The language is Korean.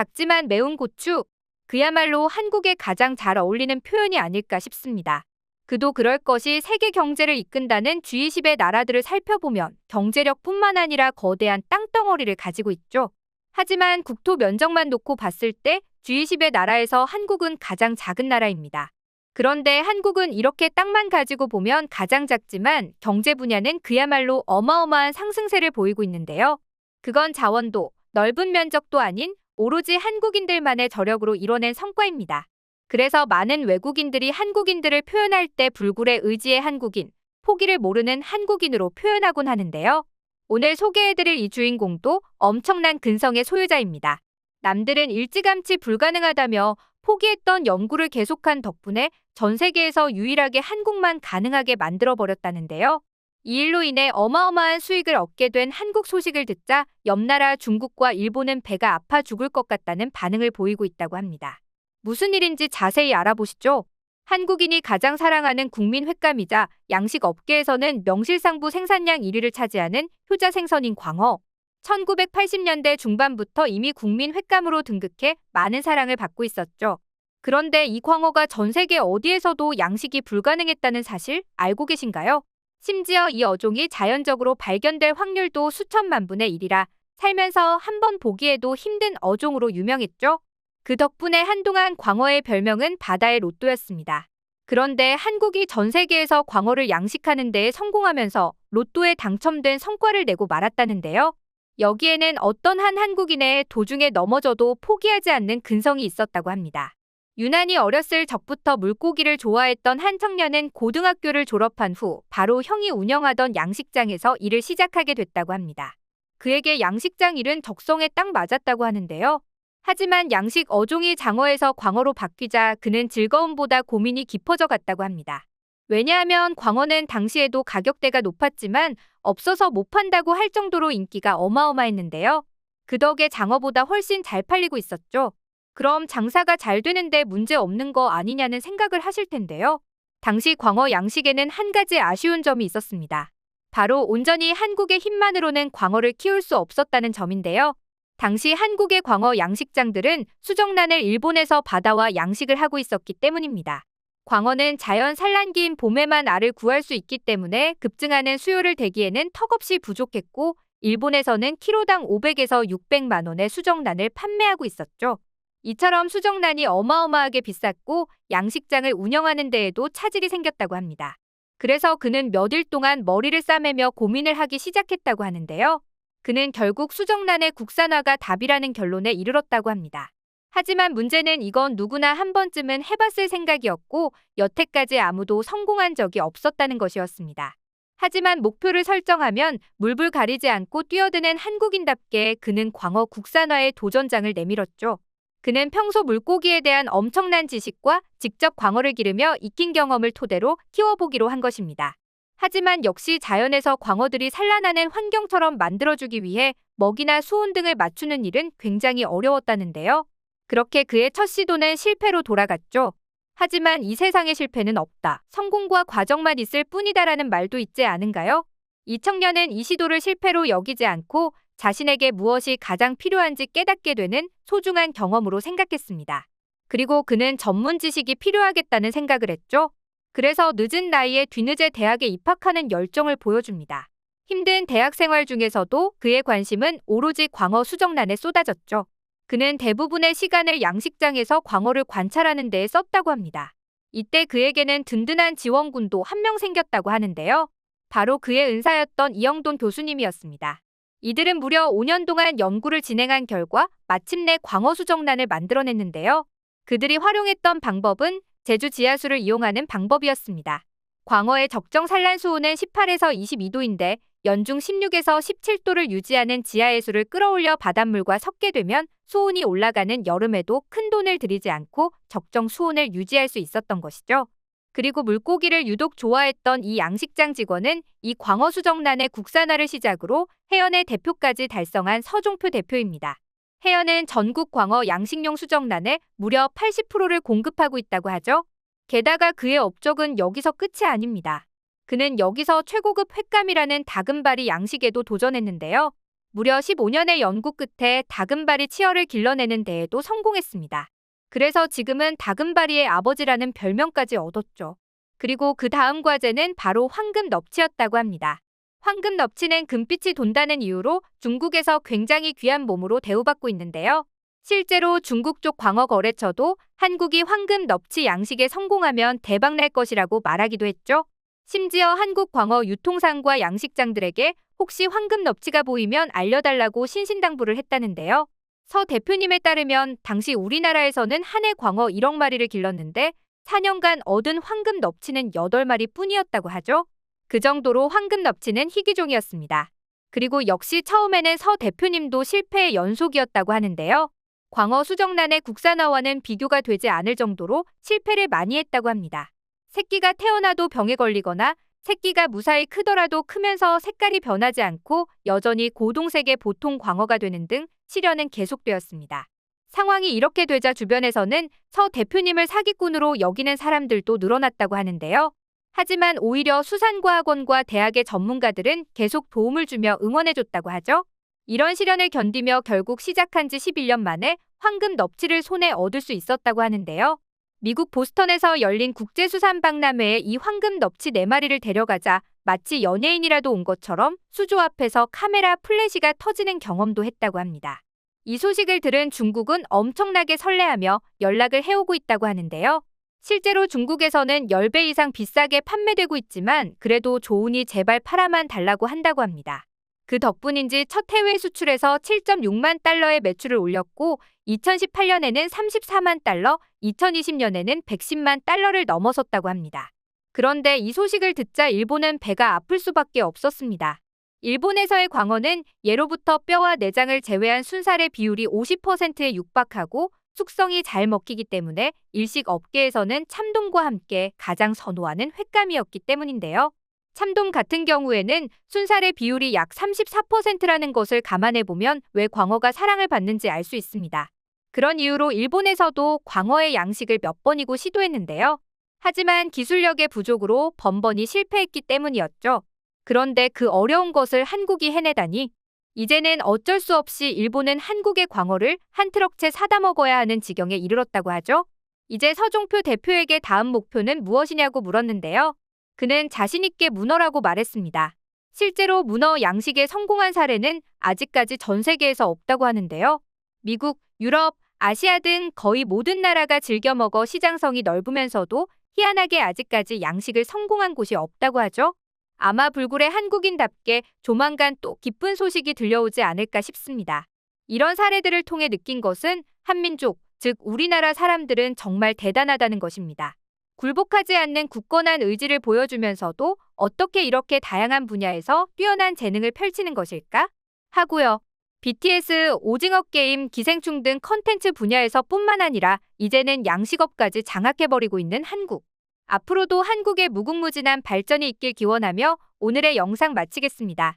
작지만 매운 고추, 그야말로 한국에 가장 잘 어울리는 표현이 아닐까 싶습니다. 그도 그럴 것이 세계 경제를 이끈다는 G20의 나라들을 살펴보면 경제력뿐만 아니라 거대한 땅덩어리를 가지고 있죠. 하지만 국토 면적만 놓고 봤을 때 G20의 나라에서 한국은 가장 작은 나라입니다. 그런데 한국은 이렇게 땅만 가지고 보면 가장 작지만 경제 분야는 그야말로 어마어마한 상승세를 보이고 있는데요. 그건 자원도, 넓은 면적도 아닌 오로지 한국인들만의 저력으로 이뤄낸 성과입니다. 그래서 많은 외국인들이 한국인들을 표현할 때 불굴의 의지의 한국인, 포기를 모르는 한국인으로 표현하곤 하는데요. 오늘 소개해드릴 이 주인공도 엄청난 근성의 소유자입니다. 남들은 일찌감치 불가능하다며 포기했던 연구를 계속한 덕분에 전 세계에서 유일하게 한국만 가능하게 만들어버렸다는데요. 이 일로 인해 어마어마한 수익을 얻게 된 한국 소식을 듣자 옆나라 중국과 일본은 배가 아파 죽을 것 같다는 반응을 보이고 있다고 합니다. 무슨 일인지 자세히 알아보시죠. 한국인이 가장 사랑하는 국민 횟감이자 양식 업계에서는 명실상부 생산량 1위를 차지하는 효자 생선인 광어. 1980년대 중반부터 이미 국민 횟감으로 등극해 많은 사랑을 받고 있었죠. 그런데 이 광어가 전 세계 어디에서도 양식이 불가능했다는 사실 알고 계신가요? 심지어 이 어종이 자연적으로 발견될 확률도 수천만 분의 1이라 살면서 한 번 보기에도 힘든 어종으로 유명했죠. 그 덕분에 한동안 광어의 별명은 바다의 로또였습니다. 그런데 한국이 전 세계에서 광어를 양식하는 데에 성공하면서 로또에 당첨된 성과를 내고 말았다는데요. 여기에는 어떤 한 한국인의 도중에 넘어져도 포기하지 않는 근성이 있었다고 합니다. 유난히 어렸을 적부터 물고기를 좋아했던 한 청년은 고등학교를 졸업한 후 바로 형이 운영하던 양식장에서 일을 시작하게 됐다고 합니다. 그에게 양식장 일은 적성에 딱 맞았다고 하는데요. 하지만 양식 어종이 장어에서 광어로 바뀌자 그는 즐거움보다 고민이 깊어져 갔다고 합니다. 왜냐하면 광어는 당시에도 가격대가 높았지만 없어서 못 판다고 할 정도로 인기가 어마어마했는데요. 그 덕에 장어보다 훨씬 잘 팔리고 있었죠. 그럼 장사가 잘 되는데 문제 없는 거 아니냐는 생각을 하실 텐데요. 당시 광어 양식에는 한 가지 아쉬운 점이 있었습니다. 바로 온전히 한국의 힘만으로는 광어를 키울 수 없었다는 점인데요. 당시 한국의 광어 양식장들은 수정란을 일본에서 받아와 양식을 하고 있었기 때문입니다. 광어는 자연 산란기인 봄에만 알을 구할 수 있기 때문에 급증하는 수요를 대기에는 턱없이 부족했고 일본에서는 키로당 500에서 600만 원의 수정란을 판매하고 있었죠. 이처럼 수정란이 어마어마하게 비쌌고 양식장을 운영하는 데에도 차질이 생겼다고 합니다. 그래서 그는 몇 일 동안 머리를 싸매며 고민을 하기 시작했다고 하는데요. 그는 결국 수정란의 국산화가 답이라는 결론에 이르렀다고 합니다. 하지만 문제는 이건 누구나 한 번쯤은 해봤을 생각이었고 여태까지 아무도 성공한 적이 없었다는 것이었습니다. 하지만 목표를 설정하면 물불 가리지 않고 뛰어드는 한국인답게 그는 광어 국산화의 도전장을 내밀었죠. 그는 평소 물고기에 대한 엄청난 지식과 직접 광어를 기르며 익힌 경험을 토대로 키워보기로 한 것입니다. 하지만 역시 자연에서 광어들이 산란하는 환경처럼 만들어주기 위해 먹이나 수온 등을 맞추는 일은 굉장히 어려웠다는데요. 그렇게 그의 첫 시도는 실패로 돌아갔죠. 하지만 이 세상에 실패는 없다. 성공과 과정만 있을 뿐이다라는 말도 있지 않은가요? 이 청년은 이 시도를 실패로 여기지 않고 자신에게 무엇이 가장 필요한지 깨닫게 되는 소중한 경험으로 생각했습니다. 그리고 그는 전문 지식이 필요하겠다는 생각을 했죠. 그래서 늦은 나이에 뒤늦게 대학에 입학하는 열정을 보여줍니다. 힘든 대학 생활 중에서도 그의 관심은 오로지 광어 수정란에 쏟아졌죠. 그는 대부분의 시간을 양식장에서 광어를 관찰하는 데에 썼다고 합니다. 이때 그에게는 든든한 지원군도 한 명 생겼다고 하는데요. 바로 그의 은사였던 이영돈 교수님이었습니다. 이들은 무려 5년 동안 연구를 진행한 결과 마침내 광어 수정란을 만들어냈는데요. 그들이 활용했던 방법은 제주 지하수를 이용하는 방법이었습니다. 광어의 적정 산란 수온은 18에서 22도인데 연중 16에서 17도를 유지하는 지하해수를 끌어올려 바닷물과 섞게 되면 수온이 올라가는 여름에도 큰 돈을 들이지 않고 적정 수온을 유지할 수 있었던 것이죠. 그리고 물고기를 유독 좋아했던 이 양식장 직원은 이 광어 수정란의 국산화를 시작으로 해연의 대표까지 달성한 서종표 대표입니다. 해연은 전국 광어 양식용 수정란의 무려 80%를 공급하고 있다고 하죠. 게다가 그의 업적은 여기서 끝이 아닙니다. 그는 여기서 최고급 횟감이라는 다금바리 양식에도 도전했는데요. 무려 15년의 연구 끝에 다금바리 치어를 길러내는 데에도 성공했습니다. 그래서 지금은 다금바리의 아버지라는 별명까지 얻었죠. 그리고 그 다음 과제는 바로 황금 넙치였다고 합니다. 황금 넙치는 금빛이 돈다는 이유로 중국에서 굉장히 귀한 몸으로 대우받고 있는데요. 실제로 중국 쪽 광어 거래처도 한국이 황금 넙치 양식에 성공하면 대박날 것이라고 말하기도 했죠. 심지어 한국 광어 유통상과 양식장들에게 혹시 황금 넙치가 보이면 알려달라고 신신당부를 했다는데요. 서 대표님에 따르면 당시 우리나라에서는 한 해 광어 1억 마리를 길렀는데 4년간 얻은 황금 넙치는 8마리 뿐이었다고 하죠. 그 정도로 황금 넙치는 희귀종이었습니다. 그리고 역시 처음에는 서 대표님도 실패의 연속이었다고 하는데요. 광어 수정란의 국산화와는 비교가 되지 않을 정도로 실패를 많이 했다고 합니다. 새끼가 태어나도 병에 걸리거나 새끼가 무사히 크더라도 크면서 색깔이 변하지 않고 여전히 고동색의 보통 광어가 되는 등 시련은 계속되었습니다. 상황이 이렇게 되자 주변에서는 서 대표님을 사기꾼으로 여기는 사람들도 늘어났다고 하는데요. 하지만 오히려 수산과학원과 대학의 전문가들은 계속 도움을 주며 응원해줬다고 하죠. 이런 시련을 견디며 결국 시작한 지 11년 만에 황금 넙치를 손에 얻을 수 있었다고 하는데요. 미국 보스턴에서 열린 국제수산박람회에 이 황금 넙치 4마리를 데려가자 마치 연예인이라도 온 것처럼 수조 앞에서 카메라 플래시가 터지는 경험도 했다고 합니다. 이 소식을 들은 중국은 엄청나게 설레하며 연락을 해오고 있다고 하는데요. 실제로 중국에서는 10배 이상 비싸게 판매되고 있지만 그래도 좋으니 제발 팔아만 달라고 한다고 합니다. 그 덕분인지 첫 해외 수출에서 7.6만 달러의 매출을 올렸고 2018년에는 34만 달러, 2020년에는 110만 달러를 넘어섰다고 합니다. 그런데 이 소식을 듣자 일본은 배가 아플 수밖에 없었습니다. 일본에서의 광어는 예로부터 뼈와 내장을 제외한 순살의 비율이 50%에 육박하고 숙성이 잘 먹히기 때문에 일식 업계에서는 참돔과 함께 가장 선호하는 횟감이었기 때문인데요. 참돔 같은 경우에는 순살의 비율이 약 34%라는 것을 감안해보면 왜 광어가 사랑을 받는지 알 수 있습니다. 그런 이유로 일본에서도 광어의 양식을 몇 번이고 시도했는데요. 하지만 기술력의 부족으로 번번이 실패했기 때문이었죠. 그런데 그 어려운 것을 한국이 해내다니 이제는 어쩔 수 없이 일본은 한국의 광어를 한 트럭채 사다 먹어야 하는 지경에 이르렀다고 하죠. 이제 서종표 대표에게 다음 목표는 무엇이냐고 물었는데요. 그는 자신있게 문어라고 말했습니다. 실제로 문어 양식에 성공한 사례는 아직까지 전 세계에서 없다고 하는데요. 미국, 유럽, 아시아 등 거의 모든 나라가 즐겨 먹어 시장성이 넓으면서도 희한하게 아직까지 양식을 성공한 곳이 없다고 하죠. 아마 불굴의 한국인답게 조만간 또 기쁜 소식이 들려오지 않을까 싶습니다. 이런 사례들을 통해 느낀 것은 한민족, 즉 우리나라 사람들은 정말 대단하다는 것입니다. 굴복하지 않는 굳건한 의지를 보여주면서도 어떻게 이렇게 다양한 분야에서 뛰어난 재능을 펼치는 것일까? 하고요. BTS, 오징어 게임, 기생충 등 컨텐츠 분야에서 뿐만 아니라 이제는 양식업까지 장악해버리고 있는 한국. 앞으로도 한국의 무궁무진한 발전이 있길 기원하며 오늘의 영상 마치겠습니다.